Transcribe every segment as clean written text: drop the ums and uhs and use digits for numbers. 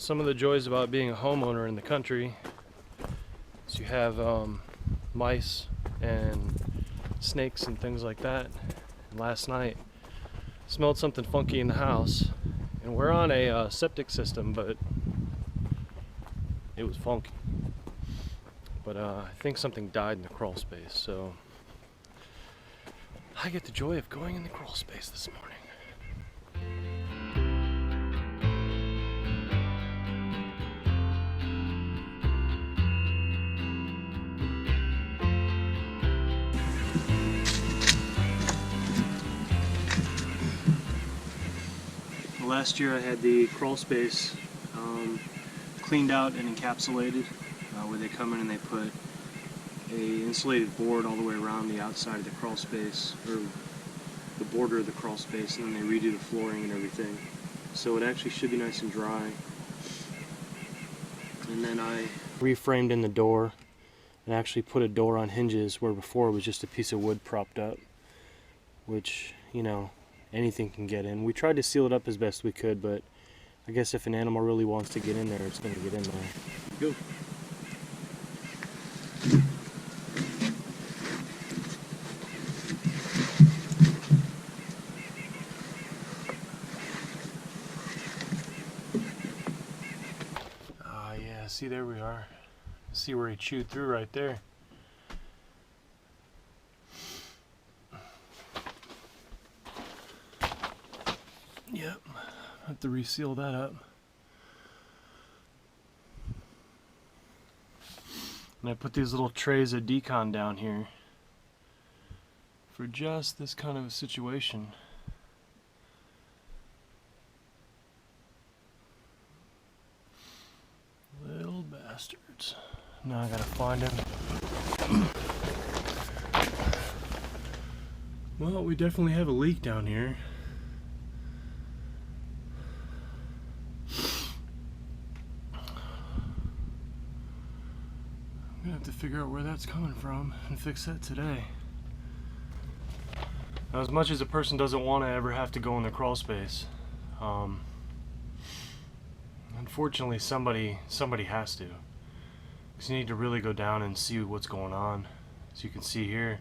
some of the joys about being a homeowner in the country is you have mice and snakes and things like that. And last night smelled something funky in the house, and we're on a septic system, but it was funky. But I think something died in the crawl space, so I get the joy of going in the crawl space this morning. Last year I had the crawl space cleaned out and encapsulated, where they come in and they put a insulated board all the way around the outside of the crawl space, or the border of the crawl space, and then they redo the flooring and everything. So it actually should be nice and dry. And then I reframed in the door and actually put a door on hinges where before it was just a piece of wood propped up, which, you know, anything can get in. We tried to seal it up as best we could, but I guess if an animal really wants to get in there, it's going to get in there. Go. Yeah, see, there we are. See where he chewed through right there. Yep, I have to reseal that up. And I put these little trays of decon down here for just this kind of a situation. Little bastards. Now I gotta find him. Well, we definitely have a leak down here. I'm gonna have to figure out where that's coming from and fix that today. Now, as much as a person doesn't want to ever have to go in the crawl space, unfortunately somebody has to. Because you need to really go down and see what's going on. As you can see here,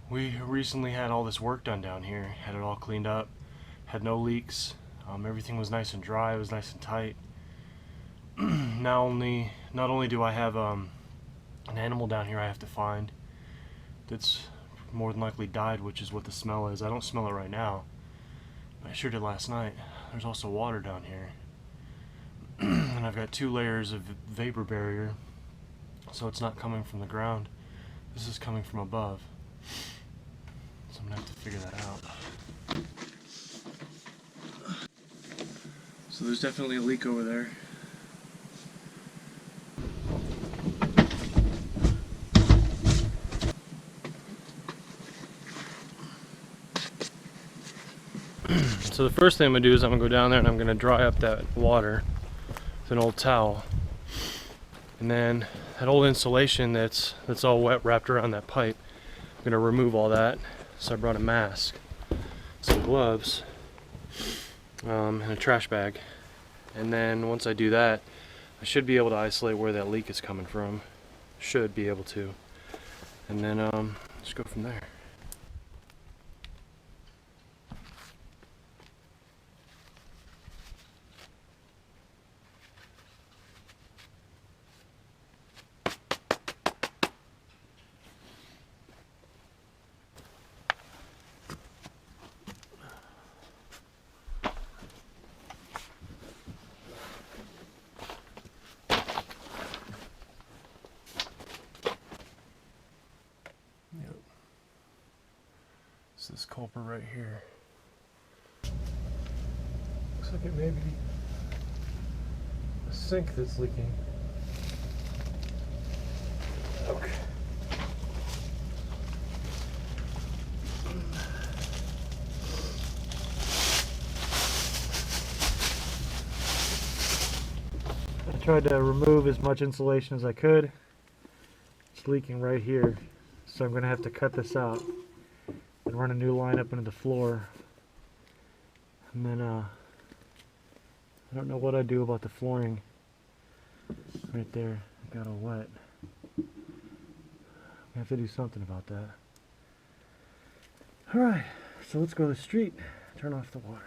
we recently had all this work done down here, had it all cleaned up, had no leaks, everything was nice and dry, it was nice and tight. Not only do I have an animal down here I have to find that's more than likely died, which is what the smell is. I don't smell it right now, but I sure did last night. There's also water down here. And I've got 2 layers of vapor barrier, so it's not coming from the ground. This is coming from above. So I'm gonna have to figure that out. So there's definitely a leak over there. So the first thing I'm going to do is I'm going to go down there and I'm going to dry up that water with an old towel. And then that old insulation that's all wet wrapped around that pipe, I'm going to remove all that. So I brought a mask, some gloves, and a trash bag. And then once I do that, I should be able to isolate where that leak is coming from. Should be able to. And then just go from there. It's this culprit right here. Looks like it may be a sink that's leaking. Okay. I tried to remove as much insulation as I could. It's leaking right here, so I'm going to have to cut this out and run a new line up into the floor, and then I don't know what I'd do about the flooring right there. It got all wet. I have to do something about that. Alright, so let's go to the street, turn off the water.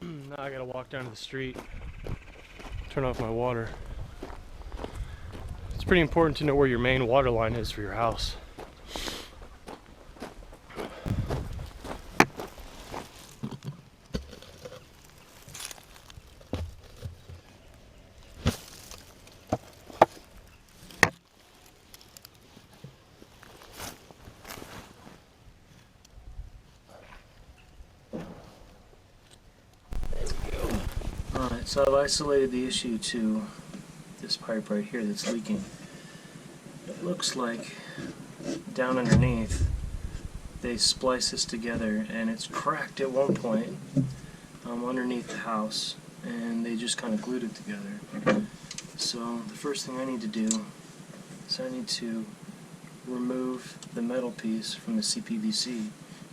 Now I gotta walk down to the street, turn off my water. It's pretty important to know where your main water line is for your house. Alright, so I've isolated the issue to this pipe right here that's leaking. It looks like down underneath they splice this together and it's cracked at one point underneath the house, and they just kind of glued it together. So the first thing I need to do is I need to remove the metal piece from the CPVC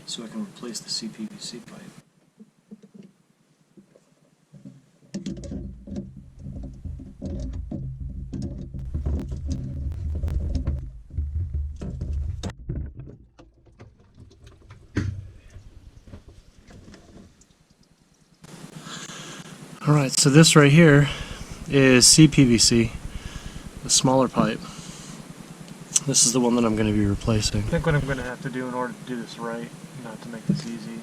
so I can replace the CPVC pipe. Alright, so this right here is CPVC, the smaller pipe. This is the one that I'm going to be replacing. I think what I'm going to have to do in order to do this right, not to make this easy,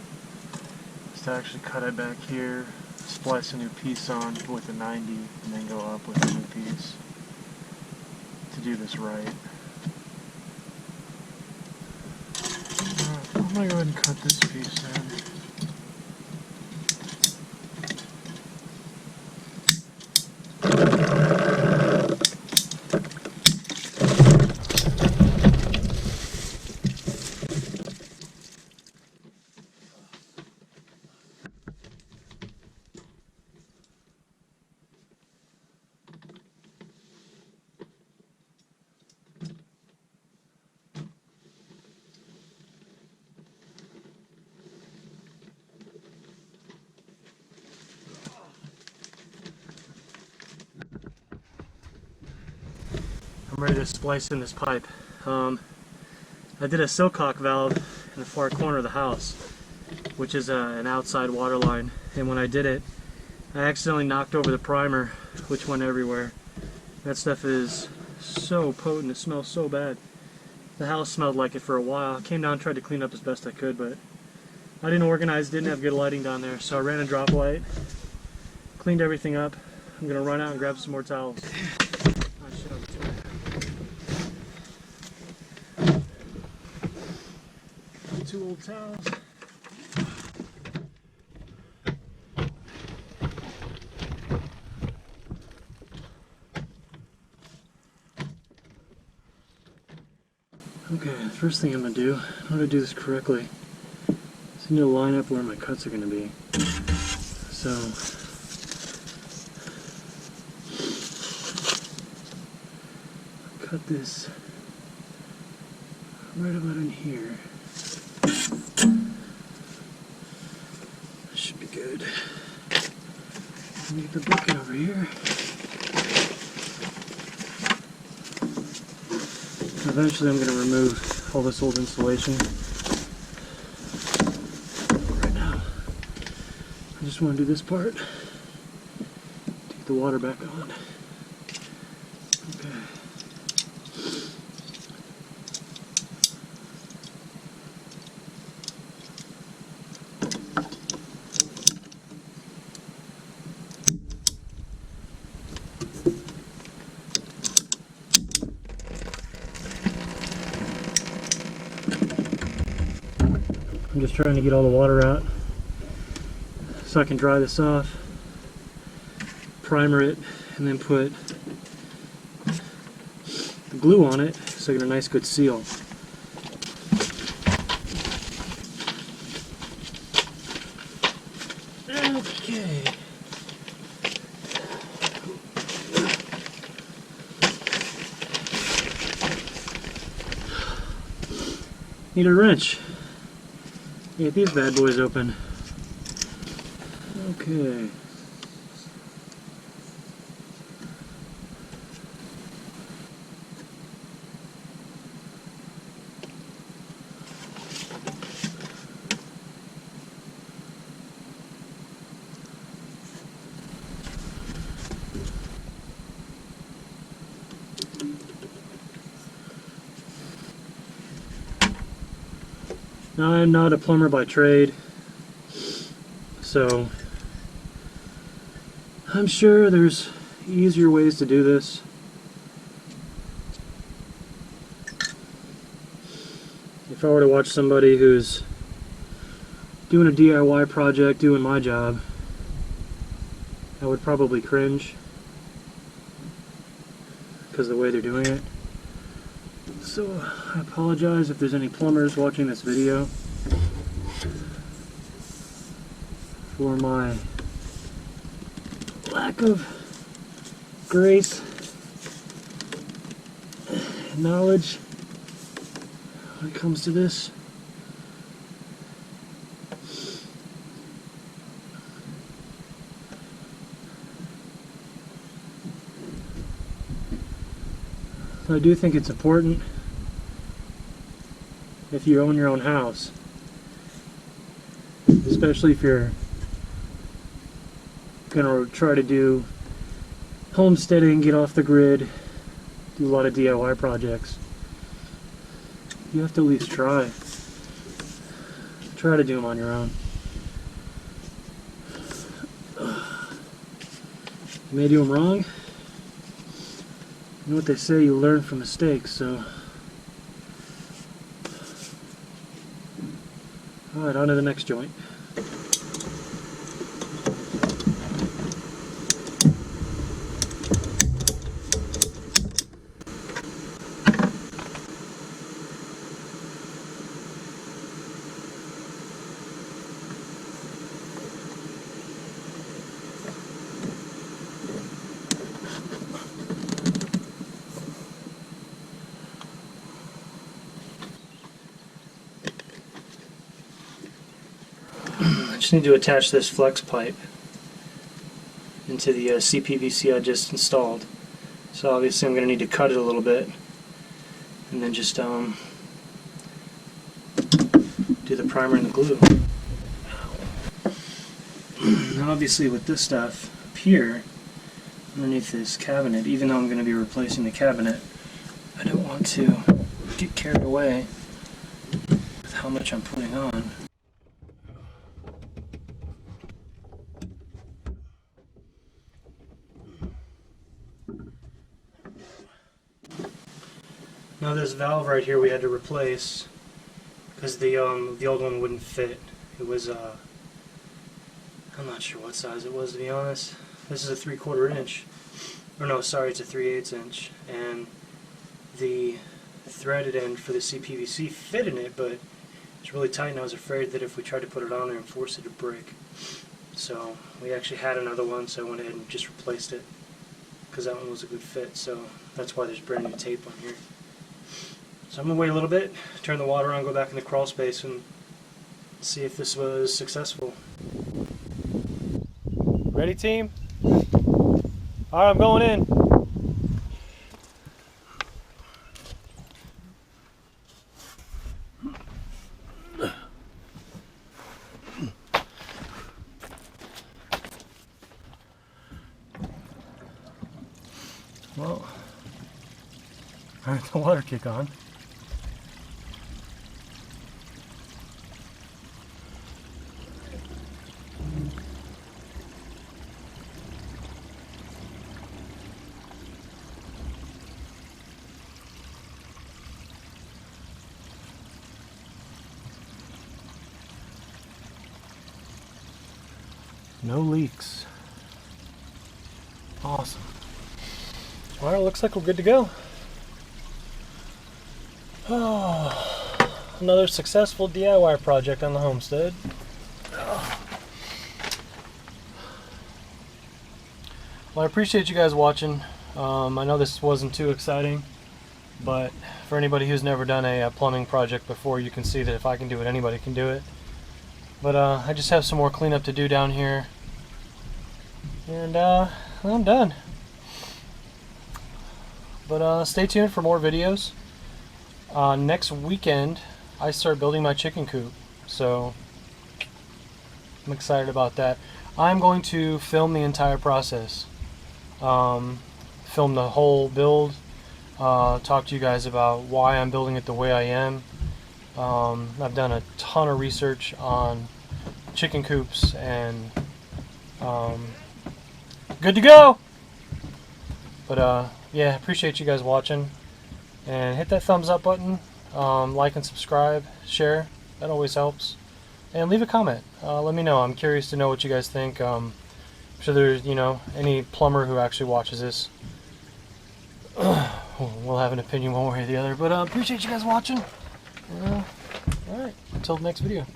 is to actually cut it back here, splice a new piece on with a 90, and then go up with a new piece to do this right. Alright, I'm going to go ahead and cut this piece in. I'm ready to splice in this pipe. I did a silcock valve in the far corner of the house, which is an outside water line, and when I did it, I accidentally knocked over the primer, which went everywhere. That stuff is so potent, it smells so bad. The house smelled like it for a while. I came down and tried to clean up as best I could, but I didn't organize, didn't have good lighting down there, so I ran a drop light, cleaned everything up. I'm going to run out and grab some more towels. Two old towels. Okay, the first thing I'm going to do, in order to do this correctly, is I need to line up where my cuts are going to be. So, cut this right about in here. That should be good. Let me get the bucket over here. Eventually I'm going to remove all this old insulation. Right now, I just want to do this part to get the water back on. Okay. I'm just trying to get all the water out so I can dry this off, primer it, and then put the glue on it so I get a nice good seal. Okay. Need a wrench. Get these bad boys open. Okay. Now, I'm not a plumber by trade, so I'm sure there's easier ways to do this. If I were to watch somebody who's doing a DIY project, doing my job, I would probably cringe because of the way they're doing it. So I apologize if there's any plumbers watching this video for my lack of grace and knowledge when it comes to this. I do think it's important, if you own your own house, especially if you're gonna try to do homesteading, get off the grid, do a lot of DIY projects, you have to at least try to do them on your own. You may do them wrong. You know what they say, you learn from mistakes, so. Alright, on to the next joint. I just need to attach this flex pipe into the CPVC I just installed. So obviously I'm going to need to cut it a little bit and then just do the primer and the glue. Now obviously with this stuff up here underneath this cabinet, even though I'm going to be replacing the cabinet, I don't want to get carried away with how much I'm putting on. Now this valve right here we had to replace because the old one wouldn't fit. It was I'm not sure what size it was, to be honest. This is a 3/4 inch, or no, sorry, it's a 3/8 inch, and the threaded end for the CPVC fit in it, but it's really tight, and I was afraid that if we tried to put it on there and force it to break. So we actually had another one, so I went ahead and just replaced it because that one was a good fit. So that's why there's brand new tape on here. So I'm going to wait a little bit, turn the water on, go back in the crawl space, and see if this was successful. Ready, team? Alright, I'm going in. Well, I had the water kick on. No leaks. Awesome. Well, it looks like we're good to go. Oh, another successful DIY project on the homestead. Oh. Well, I appreciate you guys watching. I know this wasn't too exciting, but for anybody who's never done a plumbing project before, you can see that if I can do it, anybody can do it. But I just have some more cleanup to do down here, and I'm done. But stay tuned for more videos. Next weekend I start building my chicken coop, so I'm excited about that. I'm going to film the entire process, film the whole build, talk to you guys about why I'm building it the way I am, I've done a ton of research on chicken coops, and good to go. But yeah, appreciate you guys watching, and hit that thumbs up button, like and subscribe, share, that always helps, and leave a comment. Let me know. I'm curious to know what you guys think. I'm sure there's, you know, any plumber who actually watches this will have an opinion one way or the other. But appreciate you guys watching. Alright, until the next video.